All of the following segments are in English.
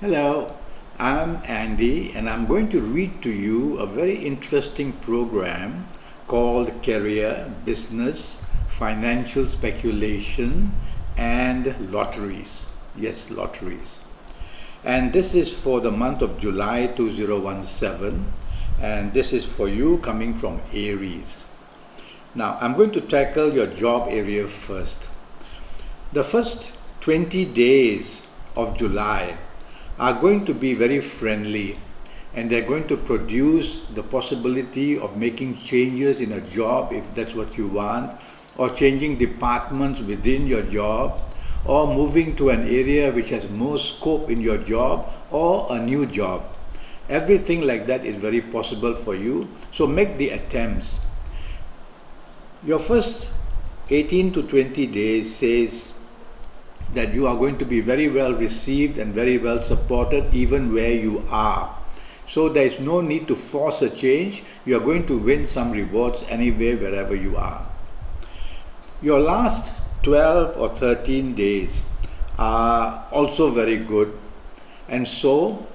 Hello, I'm Andy and I'm going to read to you a very interesting program called Career, Business, Financial Speculation and Lotteries. Yes, lotteries. And this is for the month of July 2017 and this is for you coming from Aries. Now, I'm going to tackle your job area first. The first 20 days of July are going to be very friendly and they're going to produce the possibility of making changes in a job if that's what you want, or changing departments within your job, or moving to an area which has more scope in your job, or a new job. Everything like that is very possible for you, so make the attempts. Your first 18 to 20 days says that you are going to be very well received and very well supported even where you are. So there is no need to force a change. You are going to win some rewards anywhere, wherever you are. Your last 12 or 13 days are also very good, and so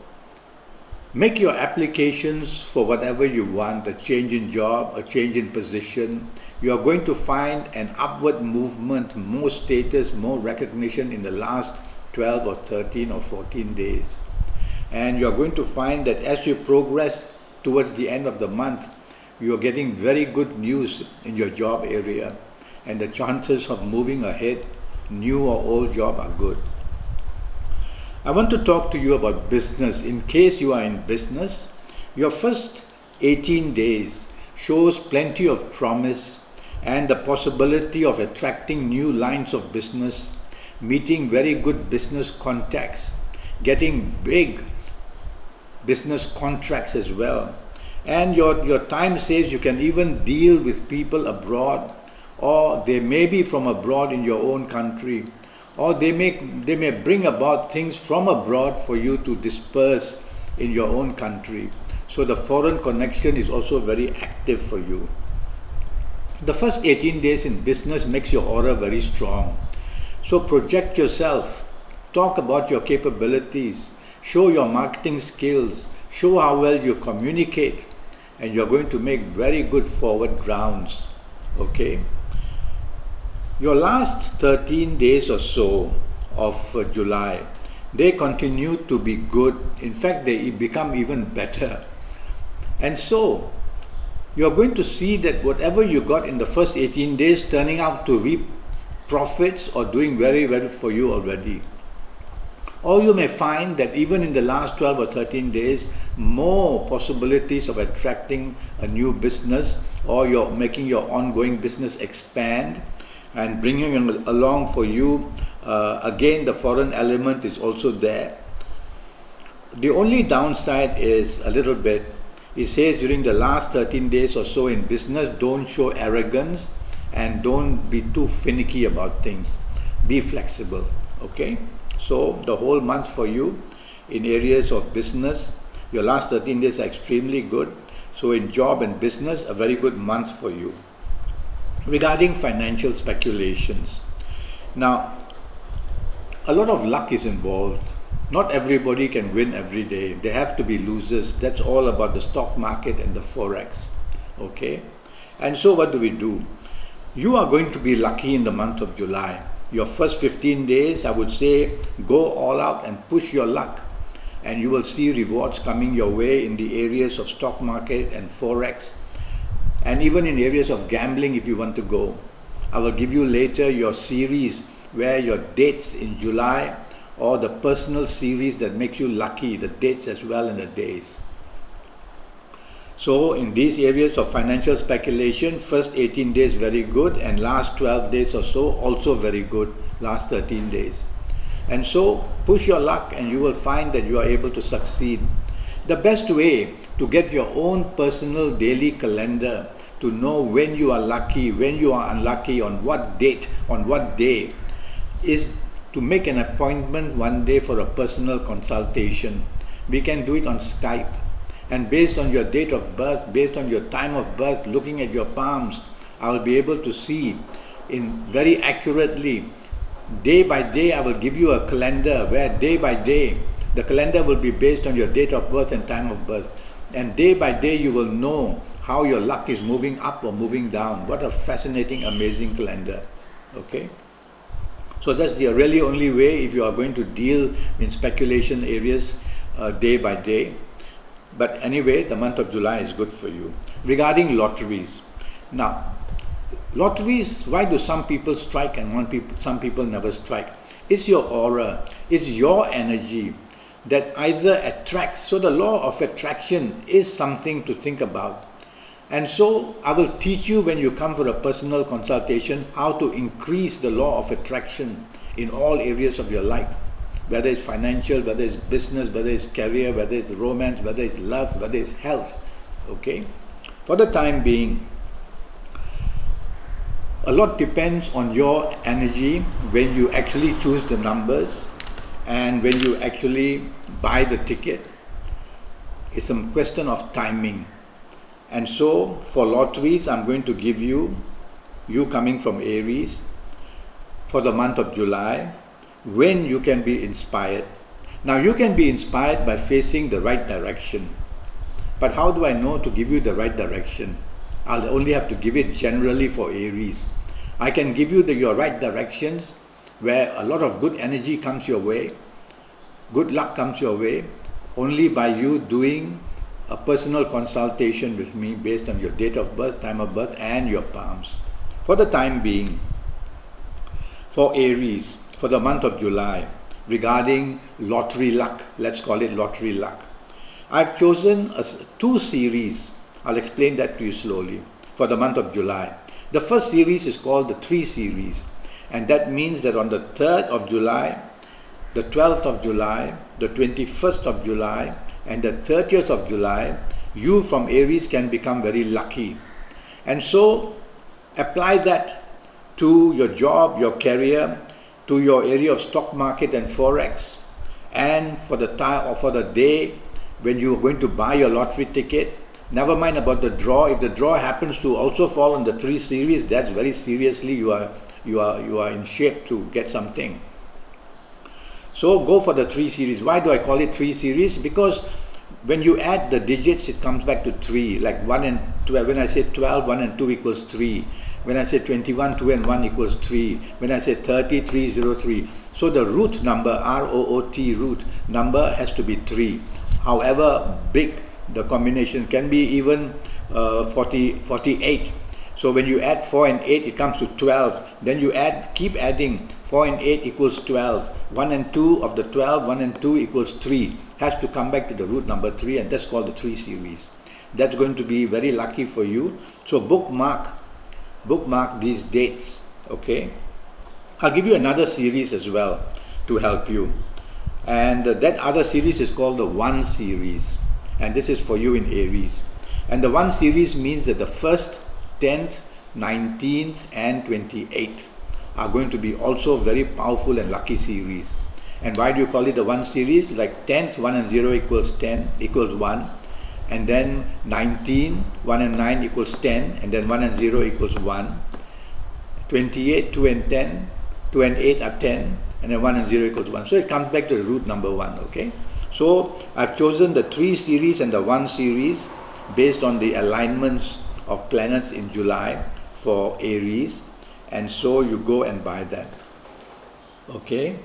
make your applications for whatever you want, a change in job, a change in position. You are going to find an upward movement, more status, more recognition in the last 12 or 13 or 14 days. And you are going to find that as you progress towards the end of the month, you are getting very good news in your job area, and the chances of moving ahead, new or old job, are good. I want to talk to you about business. In case you are in business, your first 18 days shows plenty of promise and the possibility of attracting new lines of business, meeting very good business contacts, getting big business contracts as well. And your time says you can even deal with people abroad, or they may be from abroad in your own country, or they may bring about things from abroad for you to disperse in your own country. So the foreign connection is also very active for you. The first 18 days in business makes your aura very strong. So project yourself, talk about your capabilities, show your marketing skills, show how well you communicate, and you're going to make very good forward grounds. Okay? Your last 13 days or so of July, they continue to be good. In fact, they become even better. And so, you're going to see that whatever you got in the first 18 days turning out to reap profits or doing very well for you already. Or you may find that even in the last 12 or 13 days, more possibilities of attracting a new business, or you're making your ongoing business expand and bringing along for you. Again, the foreign element is also there. The only downside is a little bit, it says during the last 13 days or so in business, don't show arrogance and don't be too finicky about things. Be flexible, okay? So the whole month for you in areas of business, your last 13 days are extremely good. So in job and business, a very good month for you. Regarding financial speculations, now a lot of luck is involved. Not everybody can win every day. There have to be losers. That's all about the stock market and the forex. Okay? And so what do? You are going to be lucky in the month of July. Your first 15 days, I would say, go all out and push your luck. And you will see rewards coming your way in the areas of stock market and forex, and even in areas of gambling if you want to go. I will give you later your series where your dates in July, or the personal series that makes you lucky, the dates as well and the days. So in these areas of financial speculation, first 18 days very good, and last 12 days or so also very good, last 13 days. And so push your luck and you will find that you are able to succeed. The best way to get your own personal daily calendar, to know when you are lucky, when you are unlucky, on what date, on what day, is to make an appointment one day for a personal consultation. We can do it on Skype. And based on your date of birth, based on your time of birth, looking at your palms, I will be able to see in very accurately, day by day. I will give you a calendar where day by day The calendar will be based on your date of birth and time of birth. And day by day you will know how your luck is moving up or moving down. What a fascinating, amazing calendar. Okay? So that's the really only way if you are going to deal in speculation areas day by day. But anyway, the month of July is good for you. Regarding lotteries. Now, lotteries, why do some people strike and some people never strike? It's your aura, it's your energy that either attracts. So the law of attraction is something to think about. And so I will teach you when you come for a personal consultation how to increase the law of attraction in all areas of your life. Whether it's financial, whether it's business, whether it's career, whether it's romance, whether it's love, whether it's health. Okay? For the time being, a lot depends on your energy when you actually choose the numbers and when you actually buy the ticket. It's a question of timing. And so for lotteries, I'm going to give you coming from Aries, for the month of July, when you can be inspired. Now you can be inspired by facing the right direction. But how do I know to give you the right direction? I'll only have to give it generally for Aries. I can give you your right directions where a lot of good energy comes your way, good luck comes your way, only by you doing a personal consultation with me based on your date of birth, time of birth and your palms. For the time being, for Aries, for the month of July, regarding lottery luck, let's call it lottery luck, I've chosen two series. I'll explain that to you slowly for the month of July. The first series is called the 3 series, and that means that on the 3rd of July, the 12th of July, the 21st of July and the 30th of July, you from Aries can become very lucky. And so apply that to your job, your career, to your area of stock market and forex, and for the time or for the day when you are going to buy your lottery ticket. Never mind about the draw. If the draw happens to also fall on the 3 series, that's very seriously you are in shape to get something. So go for the 3 series. Why do I call it 3 series? Because when you add the digits, it comes back to 3. Like 1 and 12. When I say 12, 1 and 2 equals 3. When I say 21, 2 and 1 equals 3. When I say 30, 303. So the root number, R-O-O-T, root number has to be 3. However big the combination can be, even 48. So when you add 4 and 8, it comes to 12. Then you keep adding. 4 and 8 equals 12. 1 and 2 of the 12, 1 and 2 equals 3. Has to come back to the root number 3, and that's called the 3 series. That's going to be very lucky for you. So bookmark these dates. Okay, I'll give you another series as well to help you, and that other series is called the 1 series, and this is for you in Aries. And the 1 series means that the 1st, 10th, 19th and 28th are going to be also very powerful and lucky series. And why do you call it the 1 series? Like 10th, 1 and 0 equals 10 equals 1, and then 19, 1 and 9 equals 10, and then 1 and 0 equals 1. 28, 2 and 10, 2 and 8 are 10, and then 1 and 0 equals 1. So it comes back to the root number 1. Okay, so I've chosen the 3 series and the 1 series based on the alignments of planets in July for Aries, and so you go and buy that. Okay,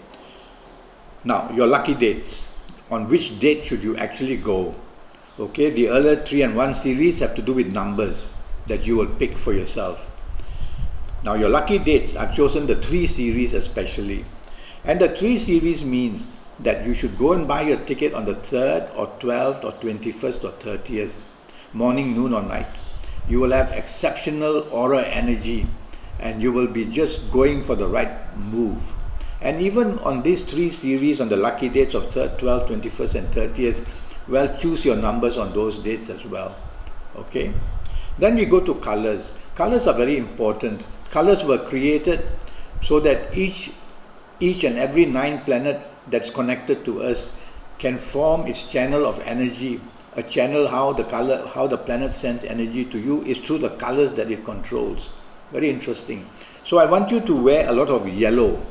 now your lucky dates. On which date should you actually go? Okay, the earlier 3 and 1 series have to do with numbers that you will pick for yourself. Now your lucky dates, I've chosen the 3 series especially. And the 3 series means that you should go and buy your ticket on the 3rd or 12th or 21st or 30th, morning, noon or night. You will have exceptional aura energy and you will be just going for the right move. And even on these 3 series, on the lucky dates of 3rd, 12th, 21st and 30th, well, choose your numbers on those dates as well. Okay, then we go to colors. Colors are very important. Colors were created so that each and every 9 planet that's connected to us can form its channel of energy. A channel, how the planet sends energy to you is through the colors that it controls. Very interesting. So I want you to wear a lot of yellow.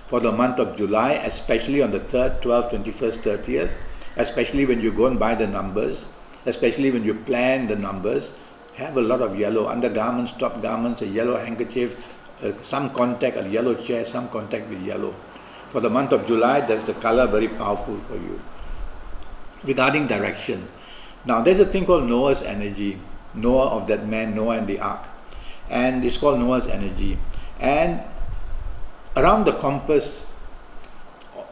for the month of July, especially on the 3rd, 12th, 21st, 30th, especially when you go and buy the numbers, especially when you plan the numbers. Have a lot of yellow undergarments, top garments, a yellow handkerchief, some contact, a yellow chair, some contact with yellow. For the month of July, that's the color very powerful for you. Regarding direction, now there's a thing called Noah's energy. Noah, of that man, Noah and the ark, and it's called Noah's energy. And around the compass,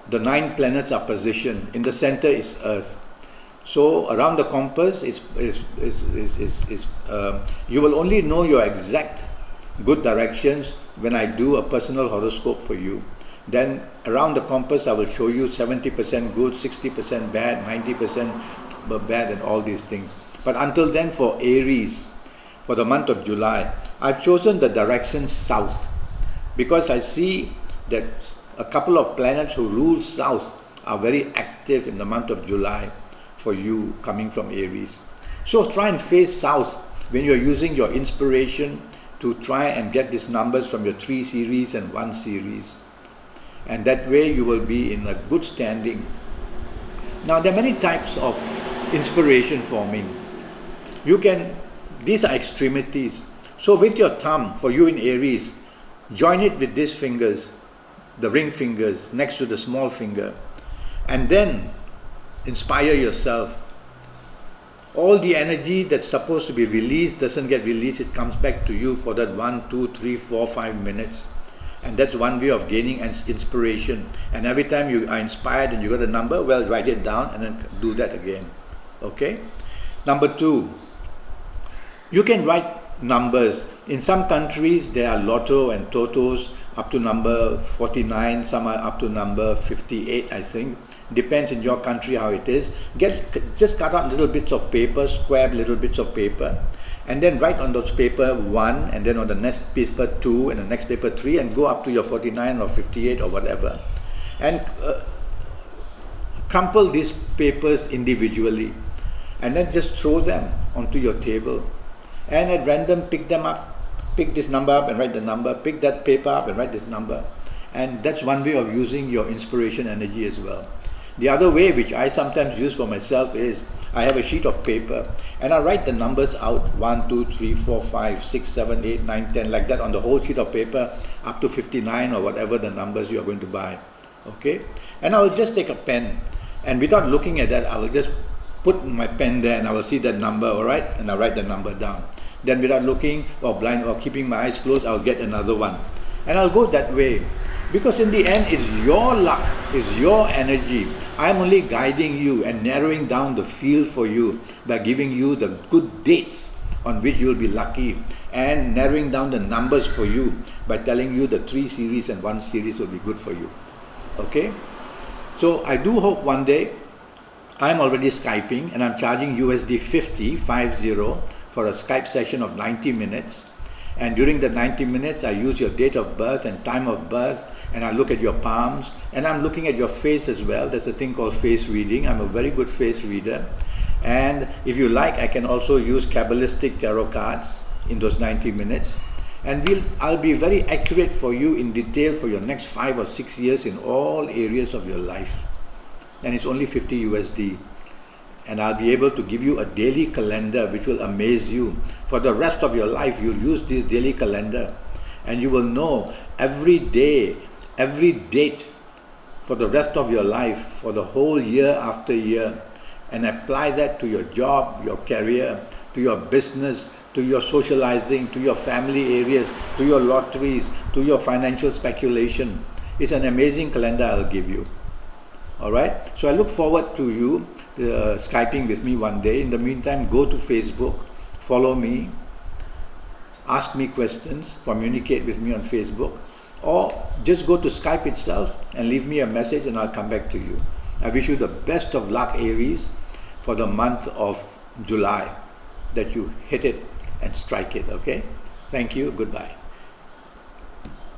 the 9 planets are positioned. In the center is Earth. So around the compass, you will only know your exact good directions when I do a personal horoscope for you. Then around the compass, I will show you 70% good, 60% bad, 90% bad, and all these things. But until then, for Aries, for the month of July, I've chosen the direction south, because I see that a couple of planets who rule south are very active in the month of July for you coming from Aries. So try and face south when you're using your inspiration to try and get these numbers from your 3 series and 1 series. And that way you will be in a good standing. Now there are many types of inspiration forming. These are extremities. So with your thumb, for you in Aries, join it with these fingers, the ring fingers next to the small finger, and then inspire yourself. All the energy that's supposed to be released doesn't get released, it comes back to you for that 1, 2, 3, 4, 5 minutes. And that's one way of gaining inspiration. And every time you are inspired and you got a number, well, write it down and then do that again. Okay? Number 2, you can write numbers. In some countries, there are lotto and totos up to number 49, some are up to number 58, I think. Depends in your country how it is. Just cut out little bits of paper, square little bits of paper, and then write on those paper 1, and then on the next paper 2, and the next paper 3, and go up to your 49 or 58 or whatever. And crumple these papers individually, and then just throw them onto your table. And at random, pick them up, pick this number up and write the number, pick that paper up and write this number. And that's one way of using your inspiration energy as well. The other way, which I sometimes use for myself, is I have a sheet of paper and I write the numbers out 1, 2, 3, 4, 5, 6, 7, 8, 9, 10, like that on the whole sheet of paper up to 59 or whatever the numbers you are going to buy. Okay? And I will just take a pen, and without looking at that, I will just put my pen there and I will see that number, alright? And I write the number down. Then without looking or blind or keeping my eyes closed, I'll get another one. And I'll go that way. Because in the end, it's your luck, it's your energy. I'm only guiding you and narrowing down the field for you by giving you the good dates on which you'll be lucky, and narrowing down the numbers for you by telling you the 3 series and 1 series will be good for you. Okay? So I do hope one day, I'm already Skyping and I'm charging USD 50 for a Skype session of 90 minutes. And during the 90 minutes, I use your date of birth and time of birth, and I look at your palms, and I'm looking at your face as well. There's a thing called face reading. I'm a very good face reader. And if you like, I can also use Kabbalistic tarot cards in those 90 minutes. And I'll be very accurate for you in detail for your next 5 or 6 years in all areas of your life. And it's only 50 USD. And I'll be able to give you a daily calendar which will amaze you. For the rest of your life, you'll use this daily calendar and you will know every day, every date for the rest of your life, for the whole year after year, and apply that to your job, your career, to your business, to your socializing, to your family areas, to your lotteries, to your financial speculation. It's an amazing calendar I'll give you. Alright, so I look forward to you Skyping with me one day. In the meantime, go to Facebook, follow me, ask me questions, communicate with me on Facebook, or just go to Skype itself and leave me a message and I'll come back to you. I wish you the best of luck, Aries, for the month of July, that you hit it and strike it, okay? Thank you, goodbye.